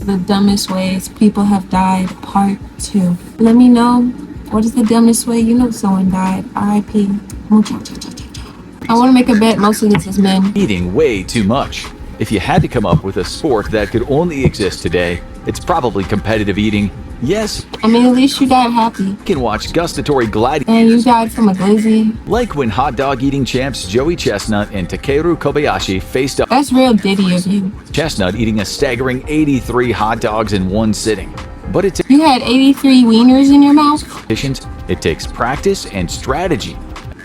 The dumbest ways people have died, part 2. Let me know, what is the dumbest way you know someone died? R.I.P. I want to make a bet most of this is men. Eating way too much. If you had to come up with a sport that could only exist today, it's probably competitive eating. Yes, I mean, at least you died happy. you can watch gustatory gladiators And you died from a glizzy. like when hot dog eating champs Joey Chestnut and Takeru Kobayashi faced up. That's real Diddy of you. Chestnut eating a staggering 83 hot dogs in one sitting. But it's You had 83 wieners in your mouth efficient. It takes practice and strategy.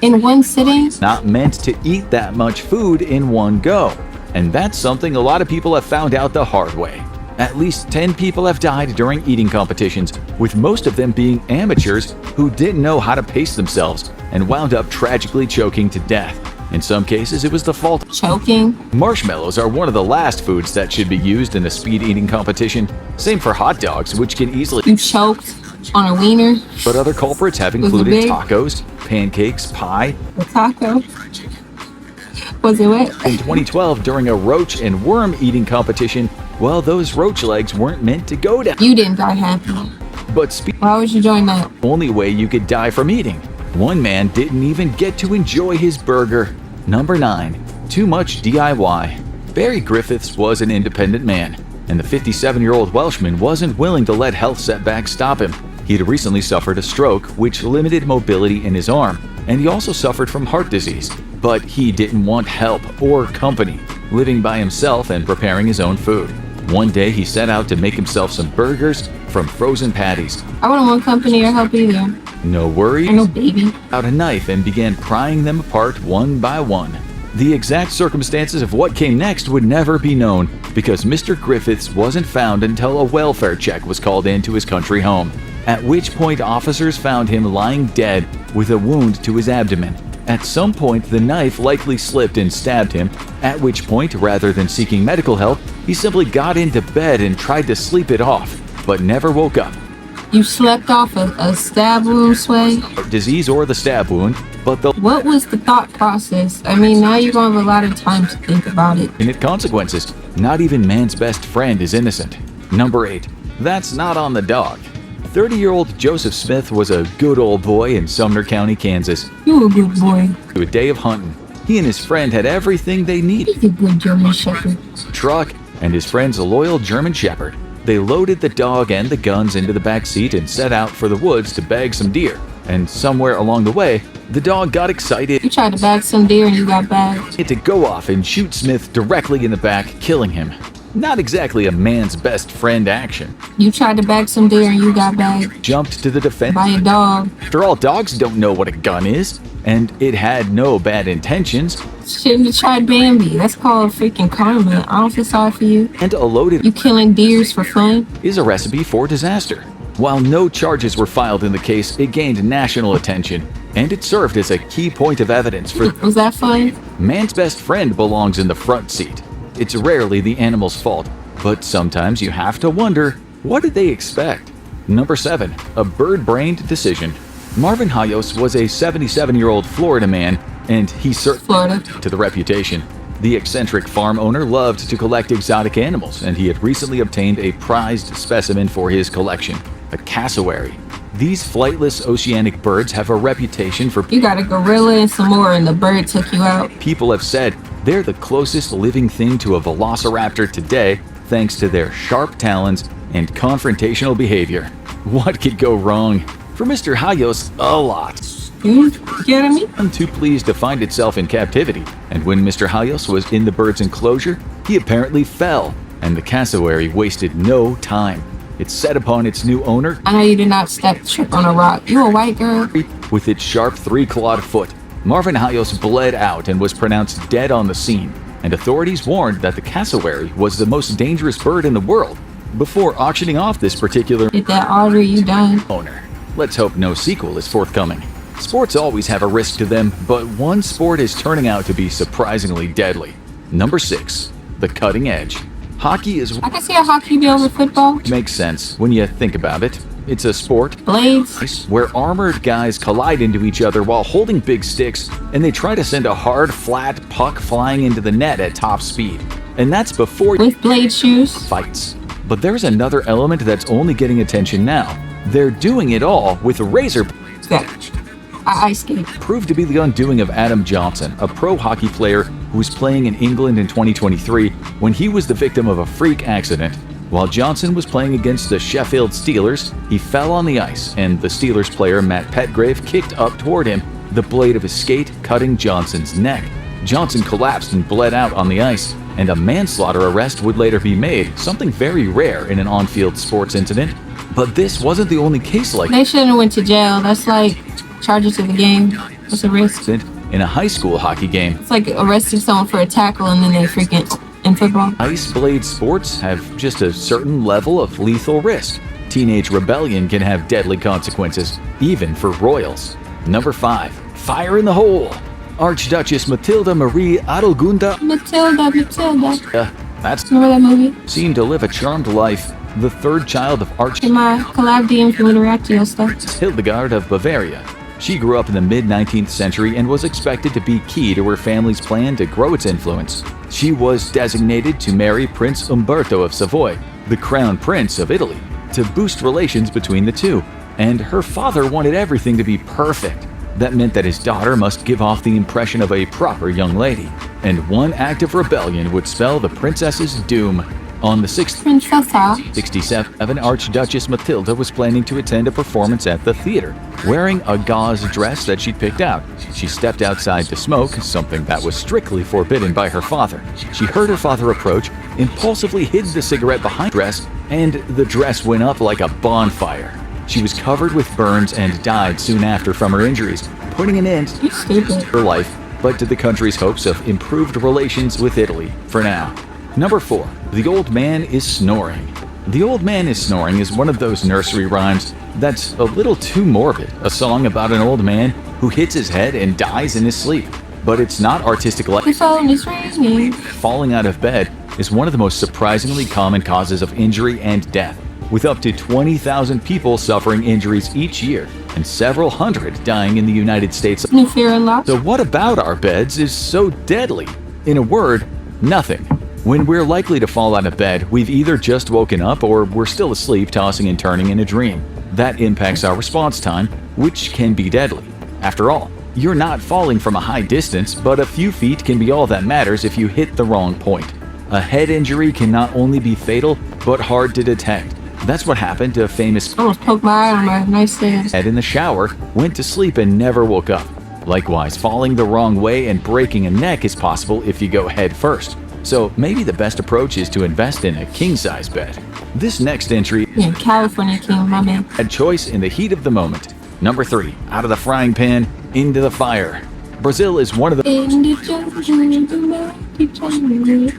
in one sitting. Not meant to eat that much food in one go. And that's something a lot of people have found out the hard way. At least 10 people have died during eating competitions, with most of them being amateurs who didn't know how to pace themselves and wound up tragically choking to death. In some cases, it was the fault of Choking. marshmallows are one of the last foods that should be used in a speed eating competition. Same for hot dogs, which can easily. You choked on a wiener. But other culprits have Was it included big? tacos, pancakes, pie. A taco. Was it wet? In 2012, during a roach and worm eating competition, well, those roach legs weren't meant to go down. You didn't die happy. But Why would you join that? only way you could die from eating. One man didn't even get to enjoy his burger. Number 9. Too much DIY. Barry Griffiths was an independent man, and the 57-year-old Welshman wasn't willing to let health setbacks stop him. He had recently suffered a stroke, which limited mobility in his arm, and he also suffered from heart disease. But he didn't want help or company, living by himself and preparing his own food. One day he set out to make himself some burgers from frozen patties. I wouldn't want company or help either. No worries. Or no baby. Out a knife and began prying them apart one by one. The exact circumstances of what came next would never be known because Mr. Griffiths wasn't found until a welfare check was called in to his country home, at which point officers found him lying dead with a wound to his abdomen. At some point, the knife likely slipped and stabbed him, at which point, rather than seeking medical help, he simply got into bed and tried to sleep it off, but never woke up. You slept off a stab wound, Sway? Disease or the stab wound, but the What was the thought process? I mean, now you're going to have a lot of time to think about it. unfortunate consequences. Not even man's best friend is innocent. Number 8. That's not on the dog. 30-year-old Joseph Smith was a good old boy in Sumner County, Kansas. You a good boy. To a day of hunting, he and his friend had everything they needed. He's a good German Shepherd. Truck and his friend's loyal German Shepherd. They loaded the dog and the guns into the back seat and set out for the woods to bag some deer. And somewhere along the way, the dog got excited You tried to bag some deer and you got bagged. to go off and shoot Smith directly in the back, killing him. Not exactly a man's best friend action. You tried to bag some deer and you got bagged Jumped to the defense. by a dog. After all, dogs don't know what a gun is, and it had no bad intentions, Shouldn't have tried Bambi. That's called freaking karma. I don't feel sorry for you. and a loaded You killing deers for fun? is a recipe for disaster. While no charges were filed in the case, it gained national attention, and it served as a key point of evidence for Was that fun? man's best friend belongs in the front seat. It's rarely the animal's fault, but sometimes you have to wonder, what did they expect? Number 7. A bird-brained decision. Marvin Hayos was a 77-year-old Florida man, and he certainly Florida. to the reputation. The eccentric farm owner loved to collect exotic animals, and he had recently obtained a prized specimen for his collection, a cassowary. These flightless oceanic birds have a reputation for You got a gorilla and some more and the bird took you out. people have said they're the closest living thing to a velociraptor today, thanks to their sharp talons and confrontational behavior. What could go wrong? For Mr. Hayos, a lot. You kidding me? I'm too pleased to find itself in captivity, and when Mr. Hayos was in the bird's enclosure, he apparently fell, and the cassowary wasted no time. It set upon its new owner I know you did not trip on a rock. You a white girl? with its sharp three-clawed foot. Marvin Hayos bled out and was pronounced dead on the scene, and authorities warned that the cassowary was the most dangerous bird in the world before auctioning off this particular Hit that artery, you done. owner. Let's hope no sequel is forthcoming. Sports always have a risk to them, but one sport is turning out to be surprisingly deadly. Number 6. The cutting edge. Hockey is I can see a hockey be over football. makes sense when you think about it. It's a sport Blades. where armored guys collide into each other while holding big sticks, and they try to send a hard, flat puck flying into the net at top speed. And that's before With blade shoes. fights. But there's another element that's only getting attention now. They're doing it all with razor That ice skate. proved to be the undoing of Adam Johnson, a pro hockey player who was playing in England in 2023 when he was the victim of a freak accident. While Johnson was playing against the Sheffield Steelers, he fell on the ice, and the Steelers player Matt Petgrave kicked up toward him, the blade of his skate cutting Johnson's neck. Johnson collapsed and bled out on the ice, and a manslaughter arrest would later be made, something very rare in an on-field sports incident. But this wasn't the only case like They shouldn't have went to jail. That's like charges to the game. That's a risk. it in a high school hockey game. It's like arresting someone for a tackle and then they freaking in football. Ice blade sports have just a certain level of lethal risk. Teenage rebellion can have deadly consequences, even for royals. Number 5. Fire in the hole. Archduchess Matilda Marie Adelgunda Matilda. that's Remember that movie? seemed to live a charmed life. The third child of In my collab DM if you want to react to your stuff. Hildegard of Bavaria. She grew up in the mid-19th century and was expected to be key to her family's plan to grow its influence. She was designated to marry Prince Umberto of Savoy, the crown prince of Italy, to boost relations between the two. And her father wanted everything to be perfect. That meant that his daughter must give off the impression of a proper young lady. And one act of rebellion would spell the princess's doom. On the 6th Princessa. 67, Archduchess Matilda was planning to attend a performance at the theater. Wearing a gauze dress that she'd picked out, she stepped outside to smoke, something that was strictly forbidden by her father. She heard her father approach, impulsively hid the cigarette behind the dress, and the dress went up like a bonfire. She was covered with burns and died soon after from her injuries, putting an end You stupid. to her life, but to the country's hopes of improved relations with Italy for now. Number 4. The Old Man is Snoring. The Old Man is Snoring is one of those nursery rhymes that's a little too morbid, a song about an old man who hits his head and dies in his sleep. But it's not artistic like The phone is ringing. falling out of bed is one of the most surprisingly common causes of injury and death, with up to 20,000 people suffering injuries each year and several hundred dying in the United States. New fear and loss. So what about our beds is so deadly? In a word, nothing. When we're likely to fall out of bed, we've either just woken up or we're still asleep tossing and turning in a dream. That impacts our response time, which can be deadly. After all, you're not falling from a high distance, but a few feet can be all that matters if you hit the wrong point. A head injury can not only be fatal, but hard to detect. That's what happened to a famous Almost poked my eye on my nightstand. head in the shower, went to sleep and never woke up. Likewise, falling the wrong way and breaking a neck is possible if you go head first. So maybe the best approach is to invest in a king-size bed. This next entry Yeah, California King, my man. had choice in the heat of the moment. Number 3, out of the frying pan, into the fire. Brazil is one of the In the jungle, the mighty jungle.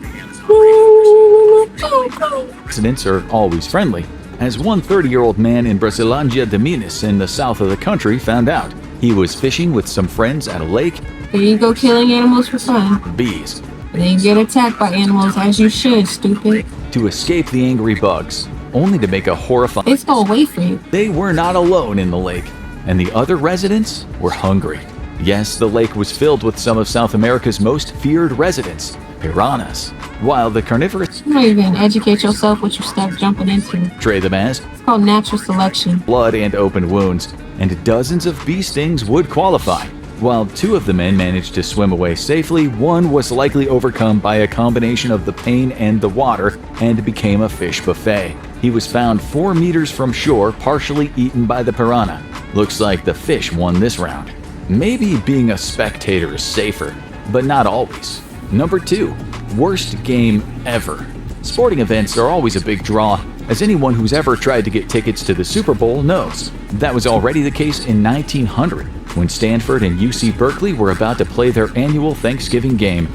residents are always friendly, as one 30-year-old man in Brasilândia de Minas in the south of the country found out. He was fishing with some friends at a lake. There you go, killing animals for fun. Bees. And then you get attacked by animals, as you should, stupid. To escape the angry bugs, only to make a horrifying. It's gonna wait for you. They were not alone in the lake, and the other residents were hungry. Yes, the lake was filled with some of South America's most feared residents, piranhas, while the carnivorous You don't even educate yourself what you start jumping into. portray them as It's called natural selection. blood and open wounds, and dozens of bee stings would qualify. While 2 of the men managed to swim away safely, one was likely overcome by a combination of the pain and the water and became a fish buffet. He was found 4 meters from shore, partially eaten by the piranha. Looks like the fish won this round. Maybe being a spectator is safer, but not always. Number 2, worst game ever. Sporting events are always a big draw, as anyone who's ever tried to get tickets to the Super Bowl knows. That was already the case in 1900, when Stanford and UC Berkeley were about to play their annual Thanksgiving game.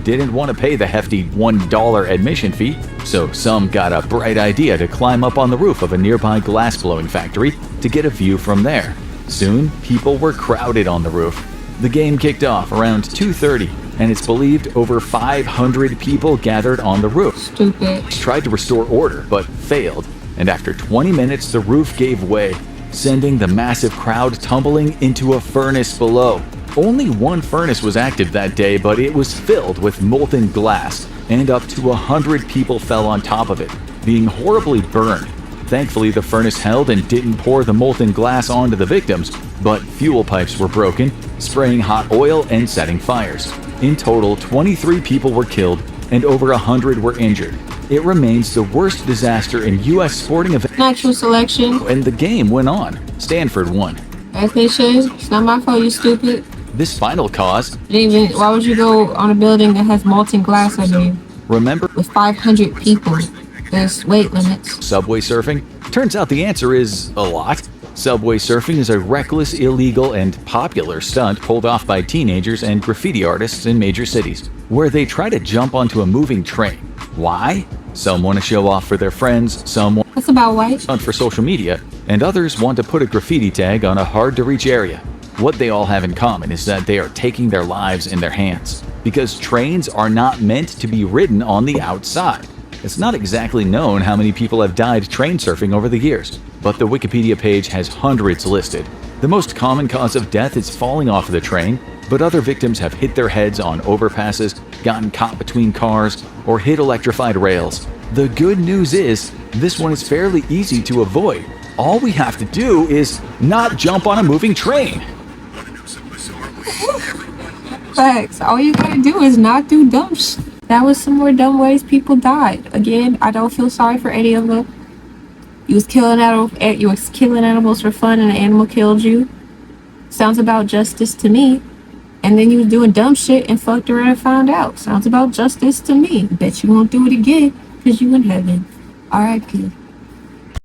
Didn't want to pay the hefty $1 admission fee, so some got a bright idea to climb up on the roof of a nearby glass-blowing factory to get a view from there. Soon, people were crowded on the roof. The game kicked off around 2:30, and it's believed over 500 people gathered on the roof. Stupid. Tried to restore order, but failed, and after 20 minutes the roof gave way, sending the massive crowd tumbling into a furnace below. Only one furnace was active that day, but it was filled with molten glass, and up to 100 people fell on top of it, being horribly burned. Thankfully, the furnace held and didn't pour the molten glass onto the victims, but fuel pipes were broken, spraying hot oil and setting fires. In total, 23 people were killed and over 100 were injured. It remains the worst disaster in U.S. sporting events. Natural selection. And the game went on. Stanford won. As they should. It's not my fault, you stupid. This final cause, Why would you go on a building that has molten glass under you? remember With 500 people. There's weight limits. subway surfing? Turns out the answer is a lot. Subway surfing is a reckless, illegal, and popular stunt pulled off by teenagers and graffiti artists in major cities, where they try to jump onto a moving train. Why? Some want to show off for their friends, some want That's about white. stunt for social media, and others want to put a graffiti tag on a hard-to-reach area. What they all have in common is that they are taking their lives in their hands, because trains are not meant to be ridden on the outside. It's not exactly known how many people have died train surfing over the years, but the Wikipedia page has hundreds listed. The most common cause of death is falling off of the train, but other victims have hit their heads on overpasses, gotten caught between cars, or hit electrified rails. The good news is, this one is fairly easy to avoid. All we have to do is not jump on a moving train. Facts. All you gotta do is not do dumb shit. That was some more dumb ways people died. Again, I don't feel sorry for any of them. You was killing animals for fun and an animal killed you. Sounds about justice to me. And then you was doing dumb shit and fucked around and found out. Sounds about justice to me. Bet you won't do it again because you in heaven. R.I.P.